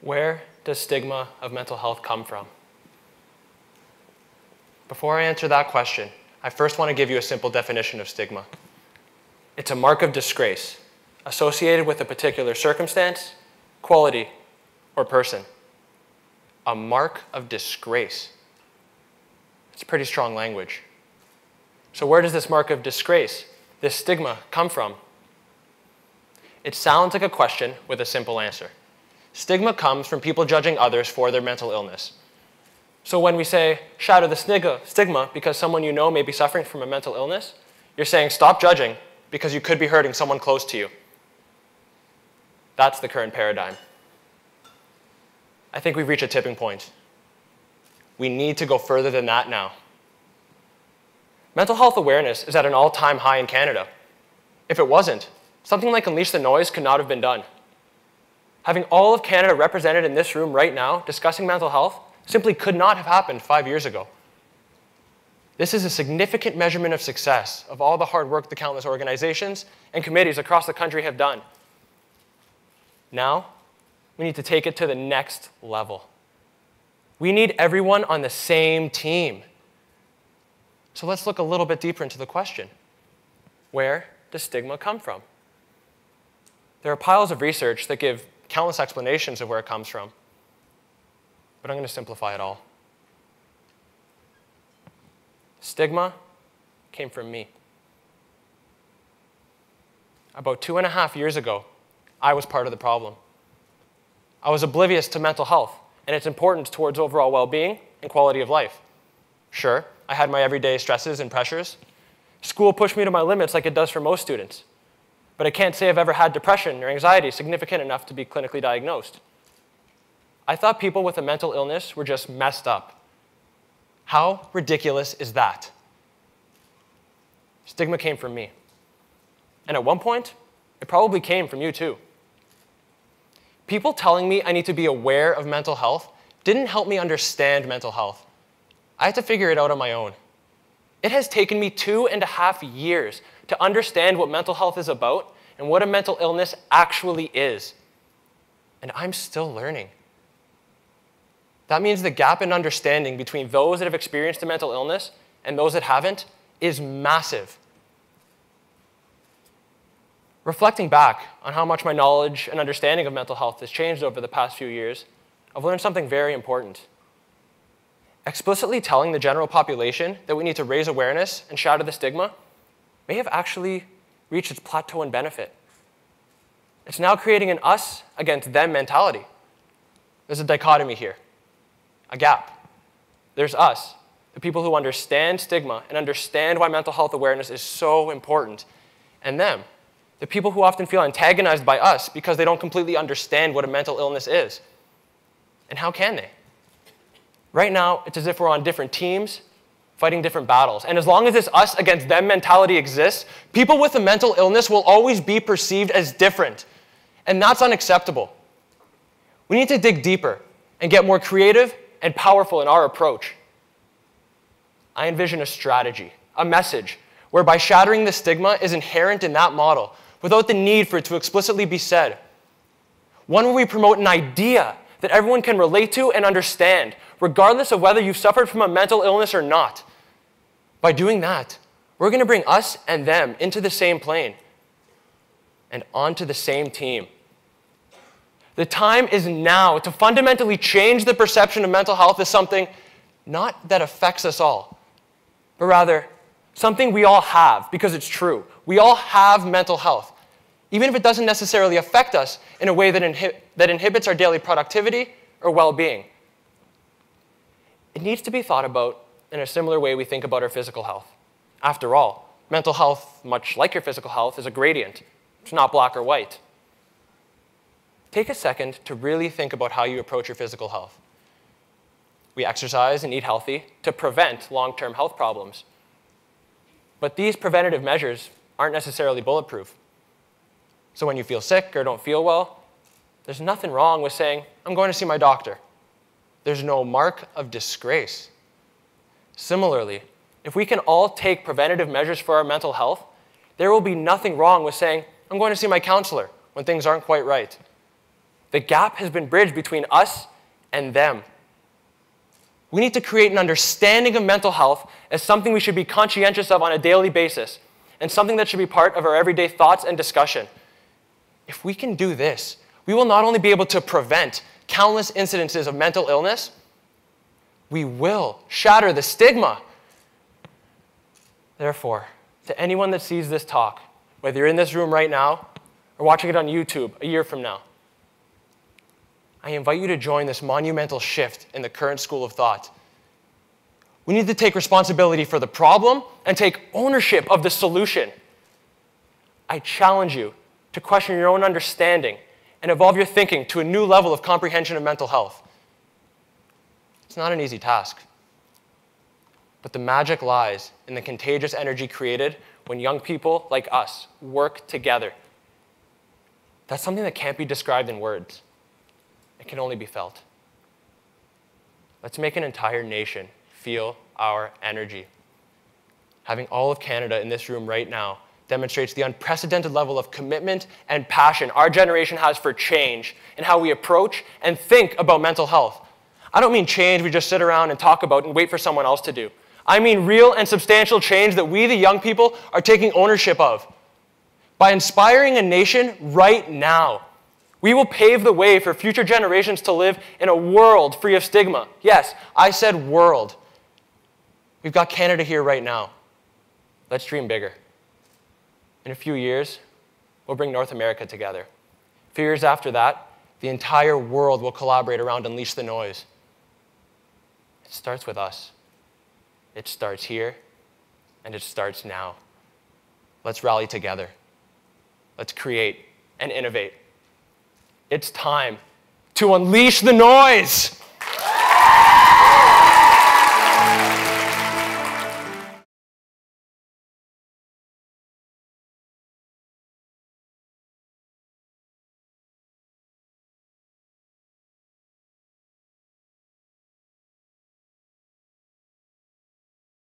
Where does stigma of mental health come from? Before I answer that question, I first want to give you a simple definition of stigma. It's a mark of disgrace associated with a particular circumstance, quality, or person. A mark of disgrace. It's pretty strong language. So where does this mark of disgrace, this stigma, come from? It sounds like a question with a simple answer. Stigma comes from people judging others for their mental illness. So when we say, shatter the stigma because someone you know may be suffering from a mental illness, you're saying stop judging because you could be hurting someone close to you. That's the current paradigm. I think we've reached a tipping point. We need to go further than that now. Mental health awareness is at an all-time high in Canada. If it wasn't, something like Unleash the Noise could not have been done. Having all of Canada represented in this room right now discussing mental health simply could not have happened 5 years ago. This is a significant measurement of success of all the hard work the countless organizations and committees across the country have done. Now, we need to take it to the next level. We need everyone on the same team. So let's look a little bit deeper into the question. Where does stigma come from? There are piles of research that give countless explanations of where it comes from, but I'm going to simplify it all. Stigma came from me. About 2.5 years ago, I was part of the problem. I was oblivious to mental health and its importance towards overall well-being and quality of life. Sure, I had my everyday stresses and pressures. School pushed me to my limits like it does for most students. But I can't say I've ever had depression or anxiety significant enough to be clinically diagnosed. I thought people with a mental illness were just messed up. How ridiculous is that? Stigma came from me. And at one point, it probably came from you too. People telling me I need to be aware of mental health didn't help me understand mental health. I had to figure it out on my own. It has taken me 2.5 years to understand what mental health is about and what a mental illness actually is. And I'm still learning. That means the gap in understanding between those that have experienced a mental illness and those that haven't is massive. Reflecting back on how much my knowledge and understanding of mental health has changed over the past few years, I've learned something very important. Explicitly telling the general population that we need to raise awareness and shatter the stigma may have actually reached its plateau in benefit. It's now creating an us against them mentality. There's a dichotomy here, a gap. There's us, the people who understand stigma and understand why mental health awareness is so important, and them, the people who often feel antagonized by us because they don't completely understand what a mental illness is. And how can they? Right now, it's as if we're on different teams, fighting different battles. And as long as this us against them mentality exists, people with a mental illness will always be perceived as different. And that's unacceptable. We need to dig deeper and get more creative and powerful in our approach. I envision a strategy, a message, whereby shattering the stigma is inherent in that model without the need for it to explicitly be said. One where we promote an idea that everyone can relate to and understand, regardless of whether you've suffered from a mental illness or not. By doing that, we're going to bring us and them into the same plane and onto the same team. The time is now to fundamentally change the perception of mental health as something not that affects us all, but rather something we all have because it's true. We all have mental health, even if it doesn't necessarily affect us in a way that inhibits our daily productivity or well-being. It needs to be thought about in a similar way we think about our physical health. After all, mental health, much like your physical health, is a gradient. It's not black or white. Take a second to really think about how you approach your physical health. We exercise and eat healthy to prevent long-term health problems. But these preventative measures aren't necessarily bulletproof. So when you feel sick or don't feel well, there's nothing wrong with saying, I'm going to see my doctor. There's no mark of disgrace. Similarly, if we can all take preventative measures for our mental health, there will be nothing wrong with saying, I'm going to see my counselor when things aren't quite right. The gap has been bridged between us and them. We need to create an understanding of mental health as something we should be conscientious of on a daily basis and something that should be part of our everyday thoughts and discussion. If we can do this, we will not only be able to prevent countless incidences of mental illness, we will shatter the stigma. Therefore, to anyone that sees this talk, whether you're in this room right now or watching it on YouTube a year from now, I invite you to join this monumental shift in the current school of thought. We need to take responsibility for the problem and take ownership of the solution. I challenge you to question your own understanding and evolve your thinking to a new level of comprehension of mental health. It's not an easy task, but the magic lies in the contagious energy created when young people like us work together. That's something that can't be described in words. It can only be felt. Let's make an entire nation feel our energy. Having all of Canada in this room right now demonstrates the unprecedented level of commitment and passion our generation has for change and how we approach and think about mental health. I don't mean change we just sit around and talk about and wait for someone else to do. I mean real and substantial change that we, the young people, are taking ownership of. By inspiring a nation right now, we will pave the way for future generations to live in a world free of stigma. Yes, I said world. We've got Canada here right now. Let's dream bigger. In a few years, we'll bring North America together. A few years after that, the entire world will collaborate around Unleash the Noise. It starts with us. It starts here, and it starts now. Let's rally together. Let's create and innovate. It's time to unleash the noise.